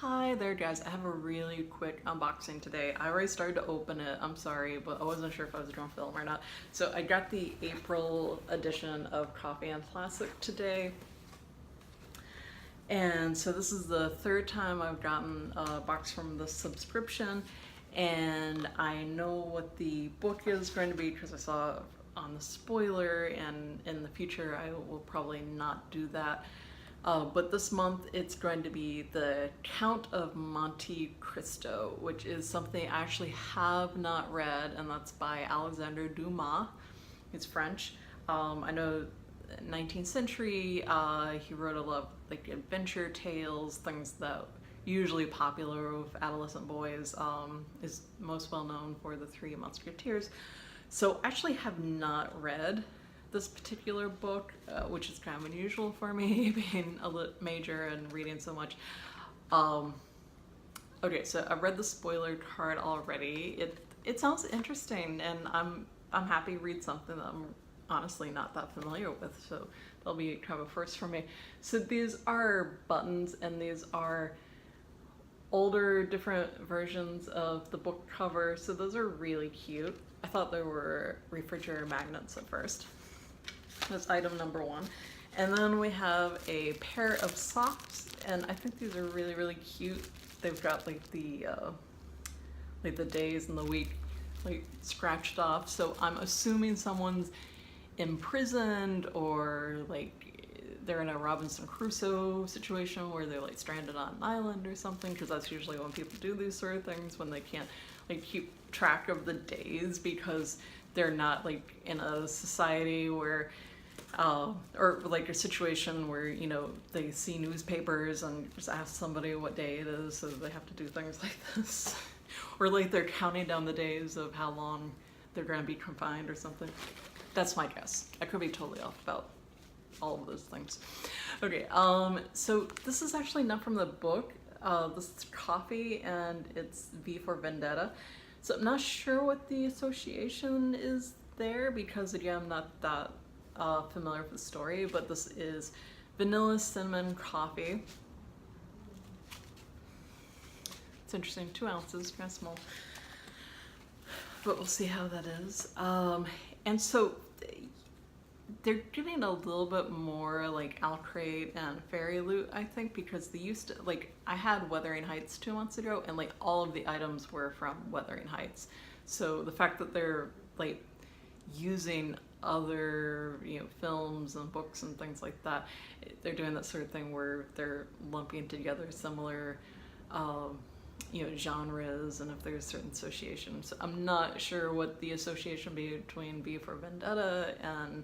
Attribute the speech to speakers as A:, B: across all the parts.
A: Hi there guys, I have a really quick unboxing today. I already started to open it, I'm sorry, but I wasn't sure if I was going to film or not. So I got the April edition of Coffee and Classic today. And so this is the third time I've gotten a box from the subscription, and I know what the book is going to be because I saw on the spoiler, and in the future I will probably not do that. But this month it's going to be The Count of Monte Cristo, which is something I actually have not read, and that's by Alexandre Dumas. It's French. I know 19th century, he wrote a lot of like adventure tales, things that usually popular with adolescent boys, is most well known for The Three Musketeers. So I actually have not read this particular book, which is kind of unusual for me, being a major and reading so much. Okay, so I read the spoiler card already. It sounds interesting, and I'm happy to read something that I'm honestly not that familiar with, so that'll be kind of a first for me. So these are buttons, and these are older, different versions of the book cover, so those are really cute. I thought they were refrigerator magnets at first. That's item number one. And then we have a pair of socks, and I think these are really, really cute. They've got like the days and the week like scratched off, so I'm assuming someone's imprisoned, or like they're in a Robinson Crusoe situation where they're like stranded on an island or something, because that's usually when people do these sort of things, when they can't like keep track of the days because they're not like in a society where or like a situation where, you know, they see newspapers and just ask somebody what day it is, so they have to do things like this. Or like they're counting down the days of how long they're going to be confined or something. That's my guess. I could be totally off about all of those things. Okay, so this is actually not from the book. This is Coffee, and it's V for Vendetta. So I'm not sure what the association is there, because again, I'm not that familiar with the story, but this is vanilla cinnamon coffee. It's interesting, 2 ounces, kind of small, but we'll see how that is. And so they're getting a little bit more like Alcrate and Fairy Loot, I think, because they used to, like, I had Wuthering Heights 2 months ago, and like all of the items were from Wuthering Heights. So the fact that they're like using other, you know, films and books and things like that, they're doing that sort of thing where they're lumping together similar you know, genres, and if there's certain associations. So I'm not sure what the association between V for Vendetta and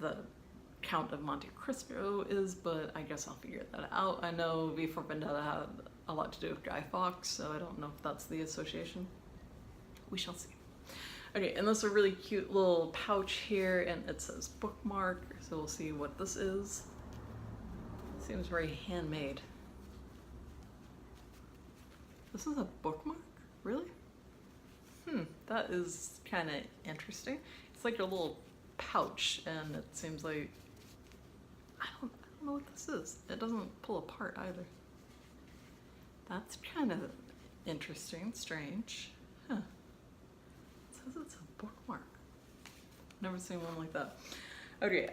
A: the Count of Monte Cristo is, but I guess I'll figure that out. I know V for Vendetta had a lot to do with Guy Fawkes, so I don't know if that's the association. We shall see. Okay, and this is a really cute little pouch here, and it says bookmark, so we'll see what this is. Seems very handmade. This is a bookmark? Really? That is kind of interesting. It's like a little pouch, and it seems like, I don't know what this is. It doesn't pull apart either. That's kind of interesting, strange. Huh. It says it's a bookmark. Never seen one like that. Okay,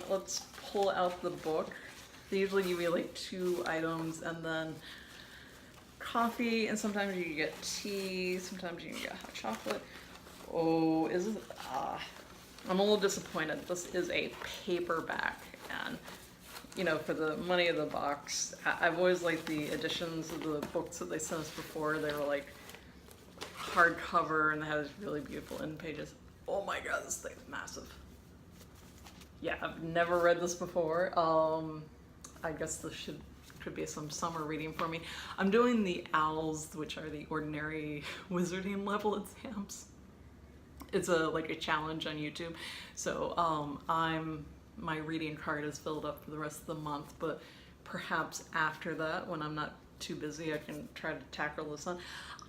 A: let's pull out the book. They usually give you like 2 items, and then coffee, and sometimes you can get tea, sometimes you can get hot chocolate. Oh, is this, I'm a little disappointed. This is a paperback, and you know, for the money of the box, I've always liked the editions of the books that they sent us before. They were like hardcover, and they had really beautiful end pages. Oh my god, this thing's massive. Yeah, I've never read this before. I guess this could be some summer reading for me. I'm doing the OWLs, which are the ordinary wizarding level exams. It's like a challenge on YouTube. So my reading card is filled up for the rest of the month, but perhaps after that, when I'm not too busy, I can try to tackle this on.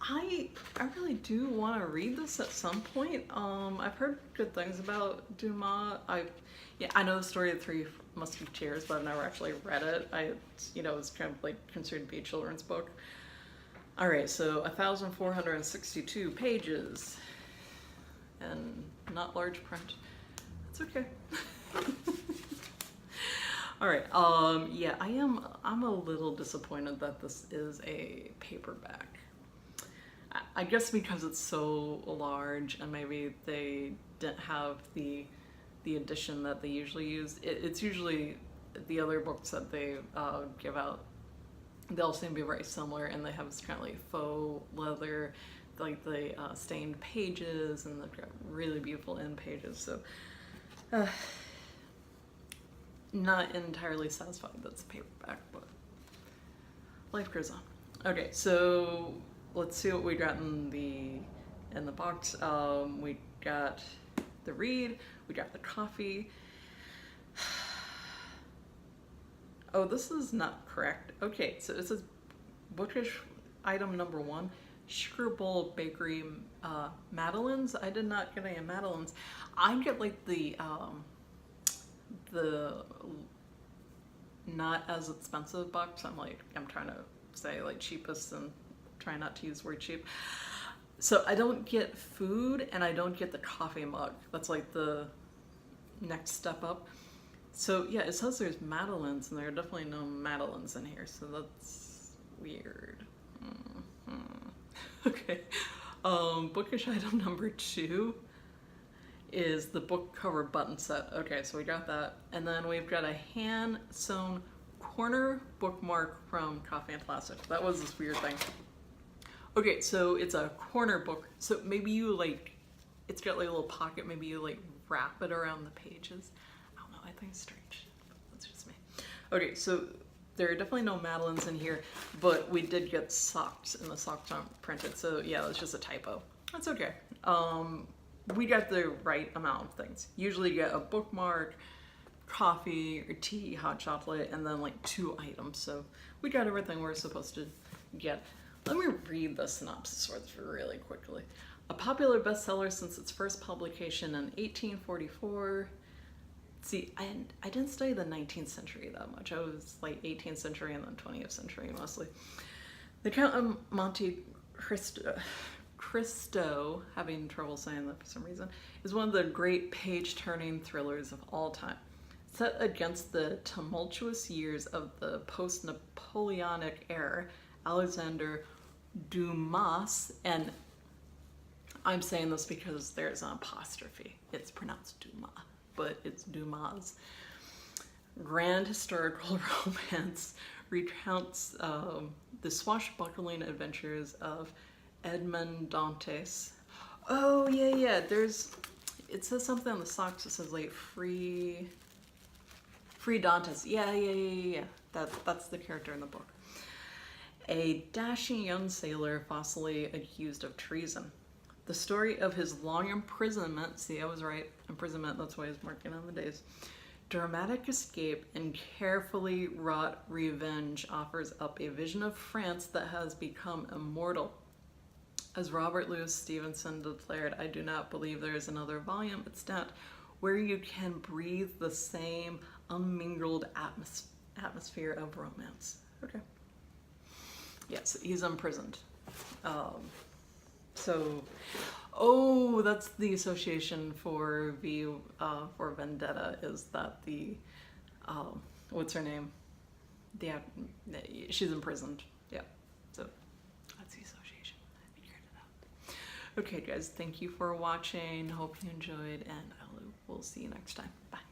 A: I really do want to read this at some point. I've heard good things about Dumas. I know the story of Three Musketeers, but I've never actually read it. It's kind of like considered to be a children's book. All right, so 1,462 pages, and not large print. It's okay. All right. Yeah, I'm a little disappointed that this is a paperback. I guess because it's so large, and maybe they didn't have the edition that they usually use. It's usually the other books that they give out. They all seem to be very similar, and they have this kind of like faux leather, like the stained pages, and they've got really beautiful end pages. So. Not entirely satisfied that's a paperback, but life goes on. Okay, so let's see what we got in the box. We got the read, we got the coffee. Oh, this is not correct. Okay, so it says Bookish item number 1, Sugar Bowl Bakery Madeleines. I did not get any Madeleines. I get like the not as expensive box. I'm trying to say like cheapest and try not to use the word cheap. So I don't get food and I don't get the coffee mug. That's like the next step up. So yeah, it says there's Madeleines and there are definitely no Madeleines in here. So that's weird. Okay. Bookish item number 2 is the book cover button set. Okay, so we got that. And then we've got a hand-sewn corner bookmark from Coffee and Plastic. That was this weird thing. Okay, so it's a corner book. So maybe you it's got like a little pocket, maybe you wrap it around the pages. I don't know, I think it's strange. That's just me. Okay, so there are definitely no Madeleines in here, but we did get socks, and the socks aren't printed. So yeah, that's just a typo. That's okay. We got the right amount of things. Usually you get a bookmark, coffee or tea, hot chocolate, and then 2 items. So we got everything we're supposed to get. Let me read the synopsis for this really quickly. A popular bestseller since its first publication in 1844. See, I didn't study the 19th century that much. I was 18th century and then 20th century mostly. The Count of Monte Cristo, having trouble saying that for some reason, is one of the great page-turning thrillers of all time. Set against the tumultuous years of the post-Napoleonic era, Alexander Dumas, and I'm saying this because there's an apostrophe. It's pronounced Dumas, but it's Dumas. Grand historical romance recounts the swashbuckling adventures of Edmond Dantes. Oh yeah. It says something on the socks that says free Dantes. Yeah. That's the character in the book. A dashing young sailor falsely accused of treason. The story of his long imprisonment. See, I was right. Imprisonment. That's why he's marking on the days. Dramatic escape and carefully wrought revenge offers up a vision of France that has become immortal. As Robert Louis Stevenson declared, I do not believe there is another volume extant where you can breathe the same unmingled atmosphere of romance. Okay. Yes, he's imprisoned. That's the association for Vendetta, is that what's her name? She's imprisoned. Yeah, so that's the association. I figured it out. Okay, guys, thank you for watching. Hope you enjoyed, and we'll see you next time. Bye.